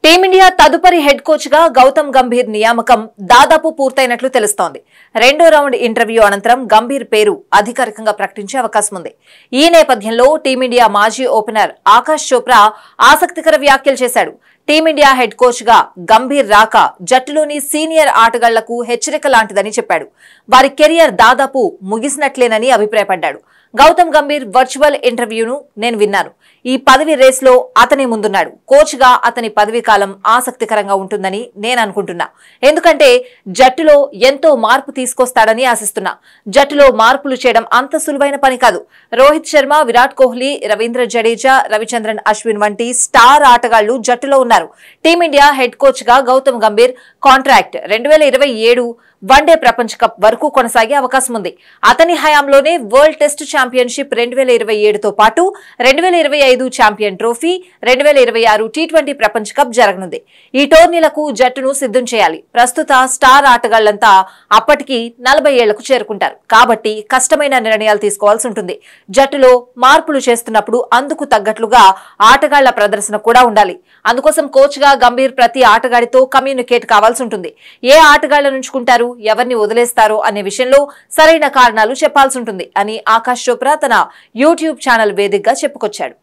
Team India తదుపరి head coach గా గౌతమ్ గంభీర్ నియామకం దాదాపు పూర్తయినట్లు తెలుస్తోంది. రెండో రౌండ్ ఇంటర్వ్యూ అనంతరం గంభీర్ పేరు అధికారికంగా ప్రకటించే అవకాశం ఉంది. ఈ నేపథ్యంలో టీమిండియా మాజీ ఓపెనర్ ఆకాష్ చోప్రా ఆసక్తికర వ్యాఖ్యలు చేశాడు. టీమిండియా హెడ్ కోచ్ గా గంభీర్ రాక జట్టులోని సీనియర్ ఆటగాళ్లకు హెచ్చరిక లాంటిదని చెప్పాడు. వారి కెరియర్ దాదాపు ముగిసినట్లేనని అభిప్రాయపడ్డాడు. గౌతమ్ గంభీర్ వర్చువల్ ఇంటర్వ్యూను నేను విన్నాను. ఈ పదవి రేస్లో అతనే ముందున్నాడు. కోచ్ గా అతని పదవీ కాలం ఆసక్తికరంగా ఉంటుందని నేను అనుకుంటున్నా. ఎందుకంటే జట్టులో ఎంతో మార్పు తీసుకొస్తాడని ఆశిస్తున్నా. జట్టులో మార్పులు చేయడం అంత సులువైన పని కాదు. రోహిత్ శర్మ, విరాట్ కోహ్లీ, రవీంద్ర జడేజా, రవిచంద్రన్ అశ్విన్ వంటి స్టార్ ఆటగాళ్లు జట్టులో ఉన్నారు. టీమిండియా హెడ్ కోచ్ గా గౌతమ్ గంభీర్ కాంట్రాక్ట్ 2027 వన్డే ప్రపంచ కప్ వరకు కొనసాగే అవకాశం ఉంది. అతని హయాంలోనే వరల్డ్ టెస్ట్ ఛాంపియన్షిప్ 2027తో పాటు 2025 ఛాంపియన్ ట్రోఫీ, 2026 టీ20 ప్రపంచ కప్ జరగనుంది. ఈ టోర్నీలకు జట్టును సిద్ధం చేయాలి. ప్రస్తుత స్టార్ ఆటగాళ్లంతా అప్పటికి 40 ఏళ్లకు చేరుకుంటారు. కాబట్టి కష్టమైన నిర్ణయాలు తీసుకోవాల్సి ఉంటుంది. జట్టులో మార్పులు చేస్తున్నప్పుడు అందుకు తగ్గట్లుగా ఆటగాళ్ల ప్రదర్శన కూడా ఉండాలి. అందుకోసం కోచ్ గా గంభీర్ ప్రతి ఆటగాడితో కమ్యూనికేట్ కావాల్సి ఉంటుంది. ఏ ఆటగాళ్లను ఉంచుకుంటారు, ఎవరిని వదిలేస్తారో అనే విషయంలో సరైన కారణాలు చెప్పాల్సి ఉంటుంది అని ఆకాష్ చోప్రా తన యూట్యూబ్ ఛానల్ వేదికగా చెప్పుకొచ్చాడు.